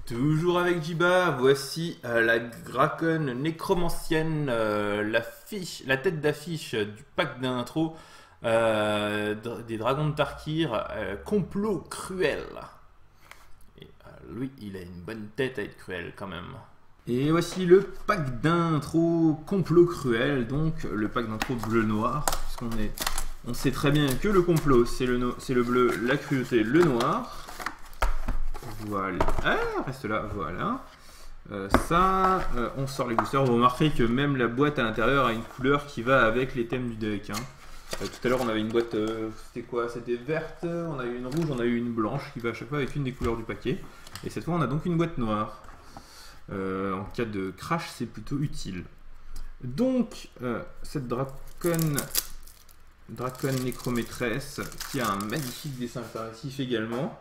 Toujours avec Jiba, voici la Drakon nécromancienne, la tête d'affiche du pack d'intro des dragons de Tarkir, complot cruel. Et lui, il a une bonne tête à être cruel quand même. Et voici le pack d'intro complot cruel, donc le pack d'intro bleu-noir, on sait très bien que le complot c'est le bleu, la cruauté le noir. Voilà, reste là, voilà. On sort les boosters. Vous remarquez que même la boîte à l'intérieur a une couleur qui va avec les thèmes du deck. Tout à l'heure, on avait une boîte, c'était quoi? C'était verte, on a eu une rouge, on a eu une blanche qui va à chaque fois avec une des couleurs du paquet. Et cette fois, on a donc une boîte noire. En cas de crash, c'est plutôt utile. Donc, cette Drakon nécromaîtresse qui a un magnifique dessin interactif également.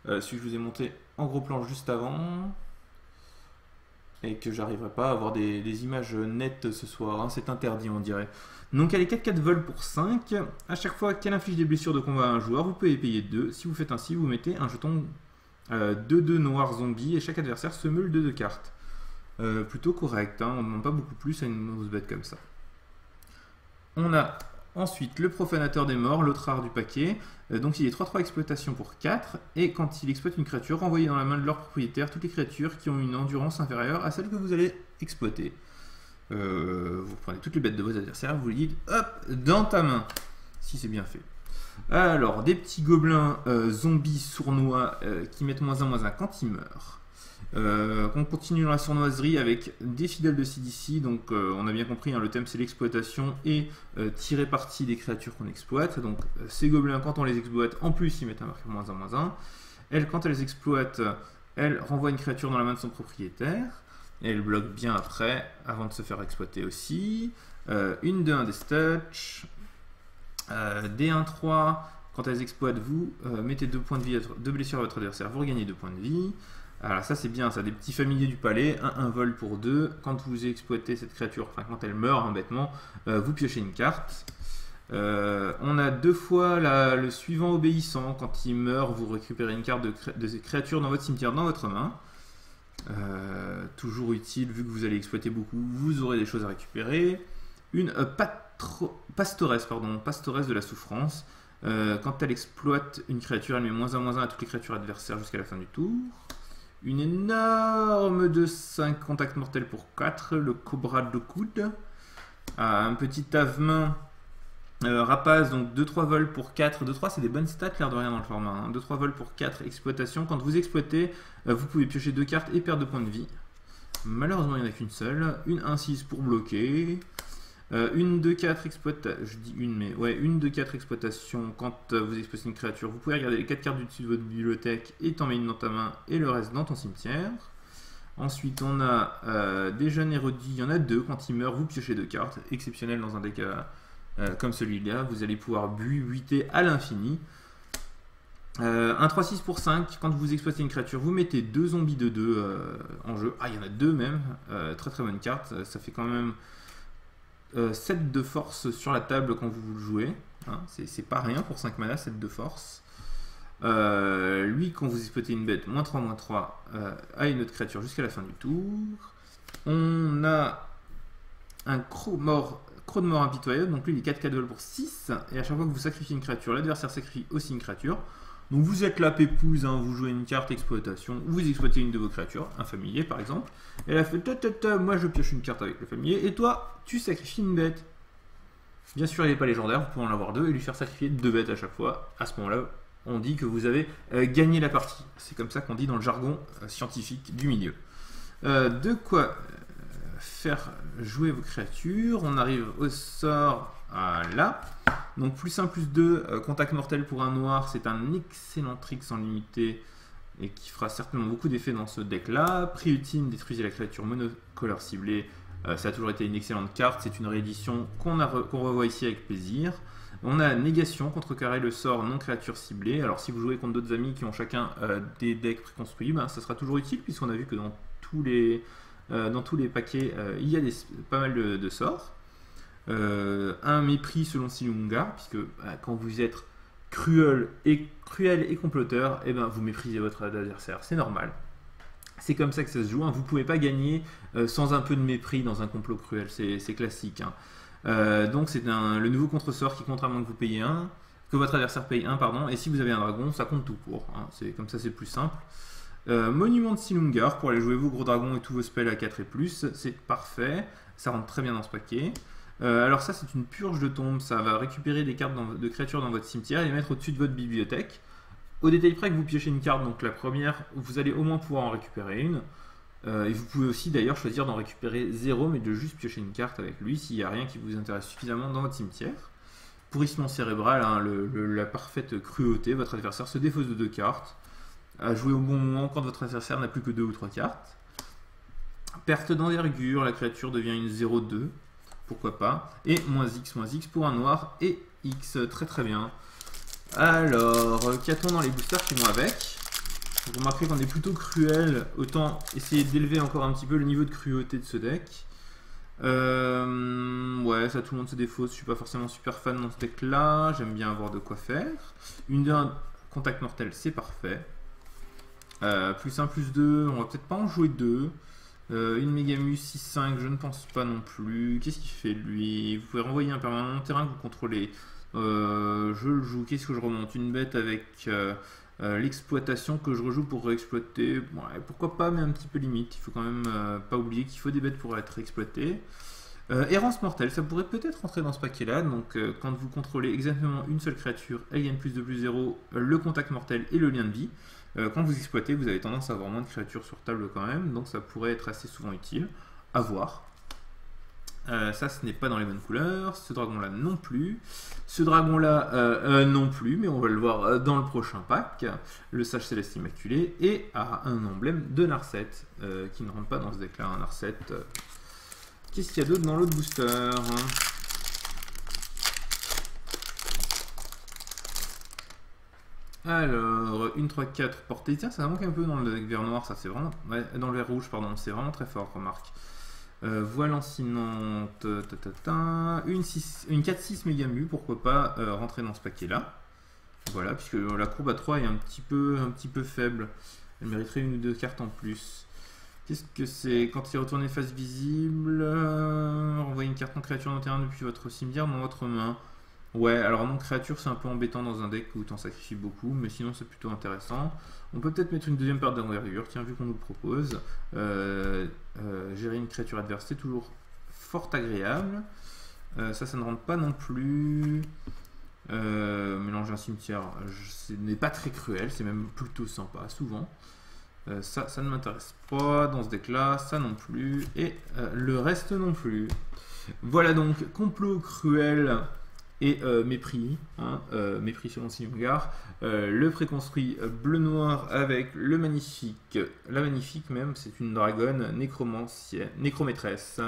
Celui que je vous ai monté en gros plan juste avant et que j'arriverai pas à avoir des images nettes ce soir, c'est interdit on dirait. Donc elle est 4-4 vol pour 5. À chaque fois qu'elle inflige des blessures de combat à un joueur, vous pouvez payer 2. Si vous faites ainsi, vous mettez un jeton 2-2 noir zombie et chaque adversaire se meule 2 cartes. Plutôt correct, on ne demande pas beaucoup plus à une grosse bête comme ça. On a ensuite le profanateur des morts, l'autre rare du paquet. Donc il est 3-3 exploitation pour 4. Et quand il exploite une créature, renvoyez dans la main de leur propriétaire toutes les créatures qui ont une endurance inférieure à celle que vous allez exploiter. Vous prenez toutes les bêtes de vos adversaires, vous les dites hop, dans ta main. Si c'est bien fait. Alors, des petits gobelins zombies sournois qui mettent -1/-1 quand ils meurent. On continue dans la sournoiserie avec des fidèles de CDC, donc on a bien compris, le thème c'est l'exploitation et tirer parti des créatures qu'on exploite. Donc ces gobelins, quand on les exploite, en plus ils mettent un marqueur -1/-1. Elles, quand elles exploitent, elles renvoient une créature dans la main de son propriétaire. Et elles bloquent bien après, avant de se faire exploiter aussi. Une de 1 des touch. Des 1-3, quand elles exploitent, vous mettez 2 points de vie, 2 blessures à votre adversaire, vous regagnez 2 points de vie. Alors ça c'est bien, ça, des petits familiers du palais, un vol pour 2. Quand vous exploitez cette créature, enfin quand elle meurt bêtement, vous piochez une carte. On a 2 fois le suivant obéissant, quand il meurt, vous récupérez une carte de créature dans votre cimetière, dans votre main. Toujours utile, vu que vous allez exploiter beaucoup, vous aurez des choses à récupérer. Une pastoresse de la souffrance. Quand elle exploite une créature, elle met -1/-1 à toutes les créatures adversaires jusqu'à la fin du tour. Une énorme de 5 contacts mortels pour 4, le cobra de coude. Un petit avemain rapace, donc 2-3 vols pour 4. 2-3 c'est des bonnes stats l'air de rien dans le format. 2-3 vols pour 4 exploitation. Quand vous exploitez, vous pouvez piocher 2 cartes et perdre 2 points de vie. Malheureusement il n'y en a qu'une seule. Une 1-6 pour bloquer. Une 2-4 exploitation, je dis une, mais ouais, une 2-4 exploitation. Quand vous exploitez une créature, vous pouvez regarder les 4 cartes du dessus de votre bibliothèque et t'en mets une dans ta main et le reste dans ton cimetière. Ensuite, on a des jeunes érudits, il y en a 2. Quand ils meurent, vous piochez 2 cartes. Exceptionnel dans un deck comme celui-là, vous allez pouvoir buiter à l'infini. Un 3-6 pour 5, quand vous exploitez une créature, vous mettez 2 zombies de 2 en jeu. Ah, il y en a 2 même, très très bonne carte, ça fait quand même 7 de force sur la table quand vous le jouez, c'est pas rien pour 5 mana, 7 de force. Lui, quand vous exploitez une bête, -3/-3 à une autre créature jusqu'à la fin du tour. On a un croc de mort impitoyable, donc lui il est 4 vol pour 6, et à chaque fois que vous sacrifiez une créature, l'adversaire sacrifie aussi une créature. Donc vous êtes la pépouze, vous jouez une carte exploitation, vous exploitez une de vos créatures, un familier par exemple, et elle a fait moi je pioche une carte avec le familier, et toi tu sacrifies une bête. Bien sûr il n'est pas légendaire, vous pouvez en avoir 2 et lui faire sacrifier 2 bêtes à chaque fois. À ce moment-là, on dit que vous avez gagné la partie. C'est comme ça qu'on dit dans le jargon scientifique du milieu. De quoi faire jouer vos créatures. On arrive au sort là. Donc plus 1 plus 2, contact mortel pour un noir, c'est un excellent trick sans limiter et qui fera certainement beaucoup d'effets dans ce deck là. Prix ultime, détruisez la créature monocolore ciblée, ça a toujours été une excellente carte, c'est une réédition qu'on revoit ici avec plaisir. On a négation, contrecarrer le sort non créature ciblée. Alors si vous jouez contre d'autres amis qui ont chacun des decks préconstruits, ça sera toujours utile puisqu'on a vu que dans tous les paquets il y a pas mal de sorts. Un mépris selon Silunga, puisque quand vous êtes cruel et comploteur, vous méprisez votre adversaire, c'est normal. C'est comme ça que ça se joue, hein. Vous ne pouvez pas gagner sans un peu de mépris dans un complot cruel, c'est classique, hein. Donc c'est le nouveau contre-sort qui compte à moins que vous payez un, que votre adversaire paye un, pardon, et si vous avez un dragon, ça compte tout pour, hein. Comme ça c'est plus simple. Monument de Silumgar, pour aller jouer vos gros dragons et tous vos spells à 4 et plus, c'est parfait, ça rentre très bien dans ce paquet. Alors ça c'est une purge de tombe, ça va récupérer des cartes de créatures dans votre cimetière et les mettre au-dessus de votre bibliothèque. Au détail près que vous piochez une carte, donc la première, vous allez au moins pouvoir en récupérer une. Et vous pouvez aussi d'ailleurs choisir d'en récupérer 0, mais de juste piocher une carte avec lui s'il n'y a rien qui vous intéresse suffisamment dans votre cimetière. Pourrissement cérébral, hein, la parfaite cruauté, votre adversaire se défausse de 2 cartes. À jouer au bon moment quand votre adversaire n'a plus que 2 ou 3 cartes. Perte d'envergure, la créature devient une 0-2, pourquoi pas. Et -X pour un noir et X, très très bien. Alors, qu'a-t-on dans les boosters qui vont avec? Vous remarquez qu'on est plutôt cruel, autant essayer d'élever encore un petit peu le niveau de cruauté de ce deck. Ouais, ça tout le monde se défausse, je suis pas forcément super fan dans ce deck là, j'aime bien avoir de quoi faire. Une contact mortel, c'est parfait. +1/+2, on va peut-être pas en jouer 2. Une Megamus 6-5, je ne pense pas non plus. Qu'est-ce qu'il fait lui? Vous pouvez renvoyer un permanent terrain que vous contrôlez. Je le joue, qu'est-ce que je remonte? Une bête avec l'exploitation que je rejoue pour réexploiter. Ouais, pourquoi pas, mais un petit peu limite. Il faut quand même pas oublier qu'il faut des bêtes pour être exploitées. Errance mortelle, ça pourrait peut-être rentrer dans ce paquet là. Donc quand vous contrôlez exactement une seule créature, elle gagne +2/+0, le contact mortel et le lien de vie. Quand vous exploitez, vous avez tendance à avoir moins de créatures sur table quand même, donc ça pourrait être assez souvent utile. À voir. Ça, ce n'est pas dans les bonnes couleurs. Ce dragon-là non plus. Ce dragon-là non plus, mais on va le voir dans le prochain pack. Le Sage Céleste Immaculé et un emblème de Narset qui ne rentre pas dans ce deck-là. Un Narset. Qu'est-ce qu'il y a d'autre dans l'autre booster? Alors, une 3-4 portée. Tiens, ça manque un peu dans le deck vert noir, ça c'est vraiment. Ouais, dans le vert rouge, pardon, c'est vraiment très fort, remarque. Voile lancinante, une 4-6 Megamu, pourquoi pas rentrer dans ce paquet là. Voilà, puisque la courbe à 3 est un petit peu faible. Elle mériterait une ou deux cartes en plus. Qu'est-ce que c'est? Quand il est retourné face visible, renvoyer une carte non créature dans terrain depuis votre cimetière dans votre main. Ouais, alors non créature c'est un peu embêtant dans un deck où tu en sacrifies beaucoup, mais sinon c'est plutôt intéressant. On peut peut-être mettre une deuxième paire d'envergure, tiens, vu qu'on nous le propose. Gérer une créature adverse, c'est toujours fort agréable. Ça ne rentre pas non plus. Mélanger un cimetière, ce n'est pas très cruel, c'est même plutôt sympa, souvent. Ça ne m'intéresse pas dans ce deck là, ça non plus, et le reste non plus. Voilà donc, complot cruel et mépris, hein, mépris selon Silumgar, le préconstruit bleu-noir avec la magnifique même, c'est une dragonne nécromaîtresse.